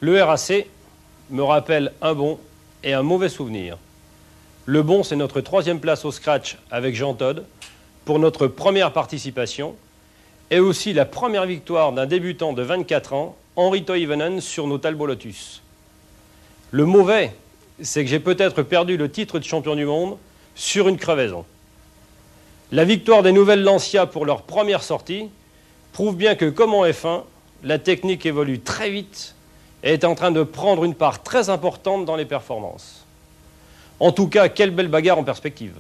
Le RAC me rappelle un bon et un mauvais souvenir. Le bon, c'est notre 3e place au scratch avec Jean Todt pour notre première participation et aussi la première victoire d'un débutant de 24 ans, Henri Toivonen, sur nos Talbot Lotus. Le mauvais, c'est que j'ai peut-être perdu le titre de champion du monde sur une crevaison. La victoire des Nouvelles Lancia pour leur première sortie prouve bien que, comme en F1, la technique évolue très vite et est en train de prendre une part très importante dans les performances. En tout cas, quelle belle bagarre en perspective.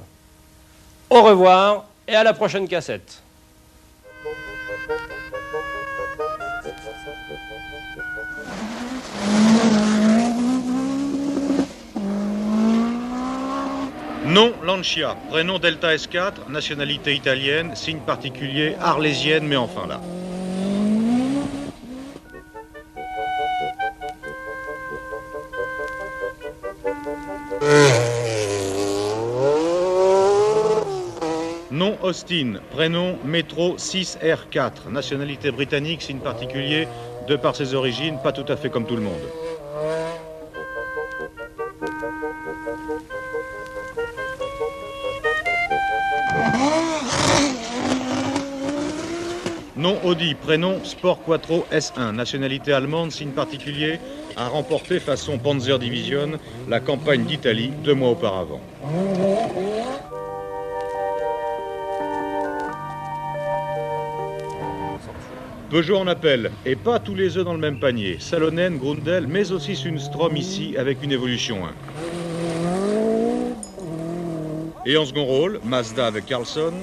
Au revoir et à la prochaine cassette. Nom Lancia, prénom Delta S4, nationalité italienne, signe particulier arlésienne, mais enfin là. Nom Austin, prénom Métro 6R4, nationalité britannique, signe particulier, de par ses origines, pas tout à fait comme tout le monde. Nom Audi, prénom Sport Quattro S1, nationalité allemande, signe particulier, a remporté façon Panzer Division la campagne d'Italie 2 mois auparavant. Peugeot en appel, et pas tous les œufs dans le même panier. Salonen, Grundel, mais aussi Sundstrom ici avec une évolution 1. Et en second rôle, Mazda avec Carlson,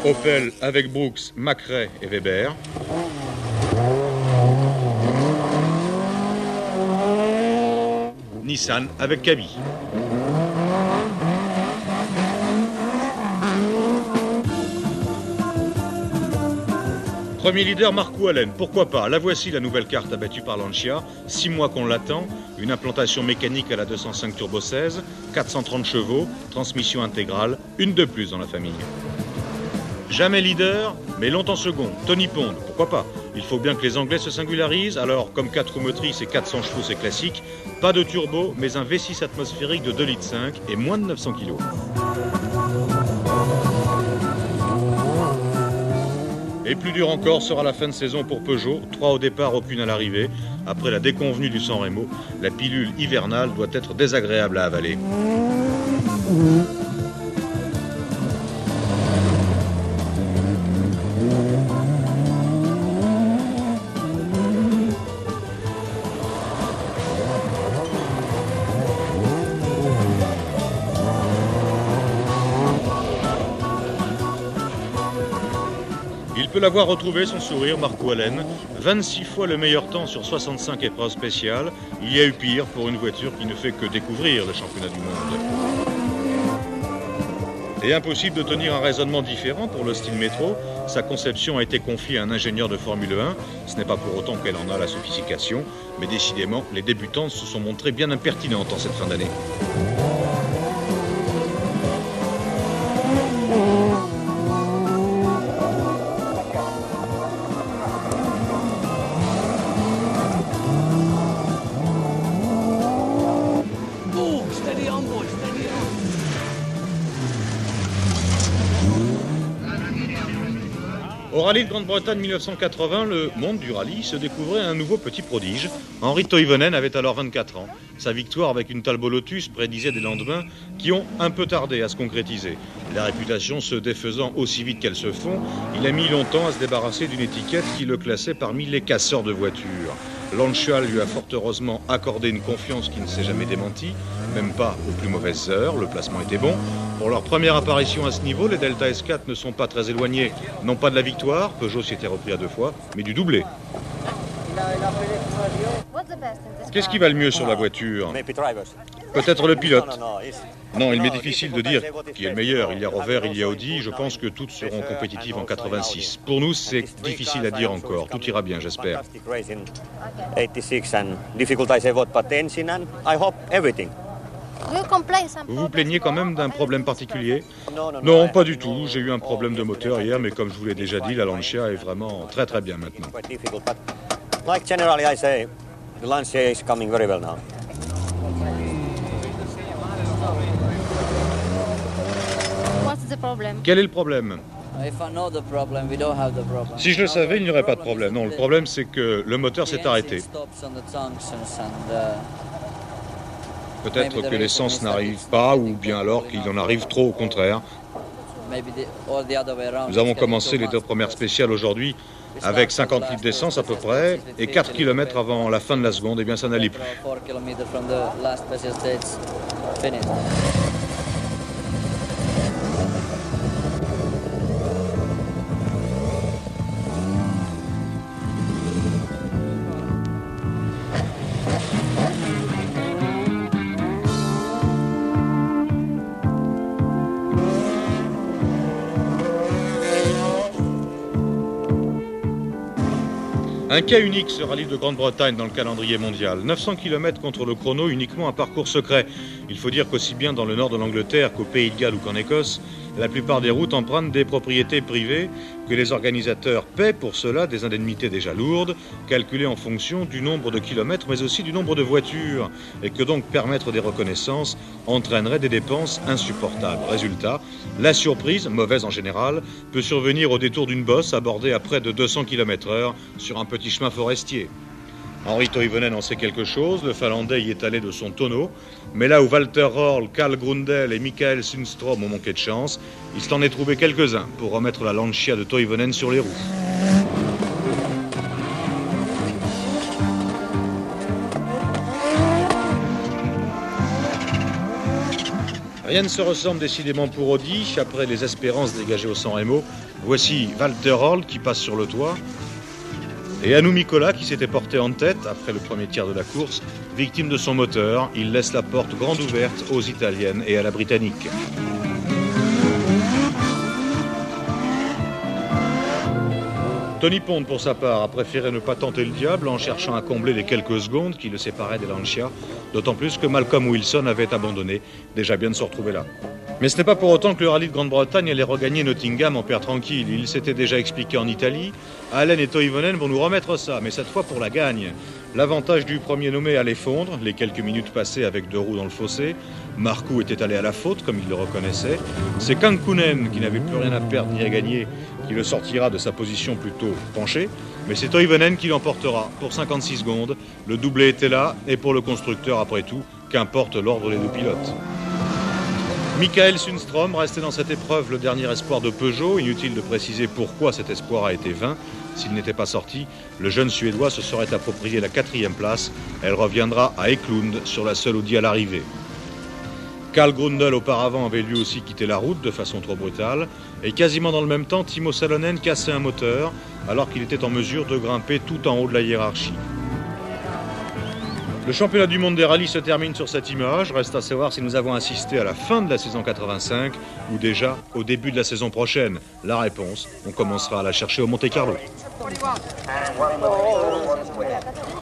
Opel avec Brooks, Macrae et Weber, Nissan avec Kabi. Premier leader, Marco Allen, pourquoi pas? La voici la nouvelle carte abattue par Lancia. 6 mois qu'on l'attend, une implantation mécanique à la 205 Turbo 16, 430 chevaux, transmission intégrale, une de plus dans la famille. Jamais leader, mais longtemps second. Tony Pond, pourquoi pas? Il faut bien que les Anglais se singularisent, alors comme 4 roues motrices et 400 chevaux c'est classique, pas de turbo, mais un V6 atmosphérique de 2,5 litres et moins de 900 kg. Et plus dur encore sera la fin de saison pour Peugeot, 3 au départ, aucune à l'arrivée. Après la déconvenue du San Remo, la pilule hivernale doit être désagréable à avaler. Il peut l'avoir retrouvé, son sourire, Marco Allen. 26 fois le meilleur temps sur 65 épreuves spéciales. Il y a eu pire pour une voiture qui ne fait que découvrir le championnat du monde. Et impossible de tenir un raisonnement différent pour le style métro. Sa conception a été confiée à un ingénieur de Formule 1. Ce n'est pas pour autant qu'elle en a la sophistication. Mais décidément, les débutantes se sont montrées bien impertinentes en cette fin d'année. Au rallye de Grande-Bretagne 1980, le monde du rallye se découvrait un nouveau petit prodige. Henri Toivonen avait alors 24 ans. Sa victoire avec une Talbot Lotus prédisait des lendemains qui ont un peu tardé à se concrétiser. La réputation se défaisant aussi vite qu'elles se font, il a mis longtemps à se débarrasser d'une étiquette qui le classait parmi les casseurs de voitures. Lancia lui a fort heureusement accordé une confiance qui ne s'est jamais démentie, même pas aux plus mauvaises heures, le placement était bon. Pour leur première apparition à ce niveau, les Delta S4 ne sont pas très éloignés, non pas de la victoire, Peugeot s'y était repris à 2 fois, mais du doublé. Qu'est-ce qui va le mieux sur la voiture? Peut-être le pilote. Non, il m'est difficile de dire qui est le meilleur. Il y a Rover, il y a Audi. Je pense que toutes seront compétitives en 86. Pour nous, c'est difficile à dire encore. Tout ira bien, j'espère. Vous vous plaignez quand même d'un problème particulier? Non, pas du tout. J'ai eu un problème de moteur hier, mais comme je vous l'ai déjà dit, la Lancia est vraiment très très bien maintenant. Like generally I say, the Lancia is coming very well now. What's the problem? Quel est le problème? Si je le savais, il n'y aurait pas de problème. Non, le problème c'est que le moteur s'est arrêté. Peut-être que l'essence n'arrive pas, ou bien alors qu'il en arrive trop au contraire. Nous avons commencé les 2 premières spéciales aujourd'hui avec 50 litres d'essence à peu près, et 4 km avant la fin de la seconde, et bien ça n'allait plus. Un cas unique, ce rallye de Grande-Bretagne dans le calendrier mondial. 900 km contre le chrono, uniquement un parcours secret. Il faut dire qu'aussi bien dans le nord de l'Angleterre qu'au Pays de Galles ou qu'en Écosse, la plupart des routes empruntent des propriétés privées, que les organisateurs paient pour cela des indemnités déjà lourdes, calculées en fonction du nombre de kilomètres, mais aussi du nombre de voitures, et que donc permettre des reconnaissances entraînerait des dépenses insupportables. Résultat, la surprise, mauvaise en général, peut survenir au détour d'une bosse abordée à près de 200 km/h sur un petit chemin forestier. Henri Toivonen en sait quelque chose, le Finlandais y est allé de son tonneau, mais là où Walter Röhrl, Carl Grundel et Mikael Sundström ont manqué de chance, il s'en est trouvé quelques-uns pour remettre la Lancia de Toivonen sur les roues. Rien ne se ressemble décidément pour Audi. Après les espérances dégagées au San Remo, voici Walter Röhrl qui passe sur le toit. Et Hannu Mikkola qui s'était porté en tête après le premier tiers de la course, victime de son moteur, il laisse la porte grande ouverte aux Italiennes et à la Britannique. Tony Pond, pour sa part, a préféré ne pas tenter le diable en cherchant à combler les quelques secondes qui le séparaient des Lancia, d'autant plus que Malcolm Wilson avait abandonné, déjà bien de se retrouver là. Mais ce n'est pas pour autant que le rallye de Grande-Bretagne allait regagner Nottingham en père tranquille. Il s'était déjà expliqué en Italie. Allen et Toivonen vont nous remettre ça, mais cette fois pour la gagne. L'avantage du premier nommé allait fondre, les quelques minutes passées avec 2 roues dans le fossé. Marcou était allé à la faute, comme il le reconnaissait. C'est Kankkunen, qui n'avait plus rien à perdre ni à gagner, qui le sortira de sa position plutôt penchée. Mais c'est Toivonen qui l'emportera pour 56 secondes. Le doublé était là, et pour le constructeur, après tout, qu'importe l'ordre des 2 pilotes. Mikael Sundström restait dans cette épreuve le dernier espoir de Peugeot. Inutile de préciser pourquoi cet espoir a été vain. S'il n'était pas sorti, le jeune Suédois se serait approprié la 4e place. Elle reviendra à Eklund sur la seule Audi à l'arrivée. Carl Grundel auparavant avait lui aussi quitté la route de façon trop brutale. Et quasiment dans le même temps, Timo Salonen cassait un moteur alors qu'il était en mesure de grimper tout en haut de la hiérarchie. Le championnat du monde des rallyes se termine sur cette image. Reste à savoir si nous avons assisté à la fin de la saison 85 ou déjà au début de la saison prochaine. La réponse, on commencera à la chercher au Monte-Carlo.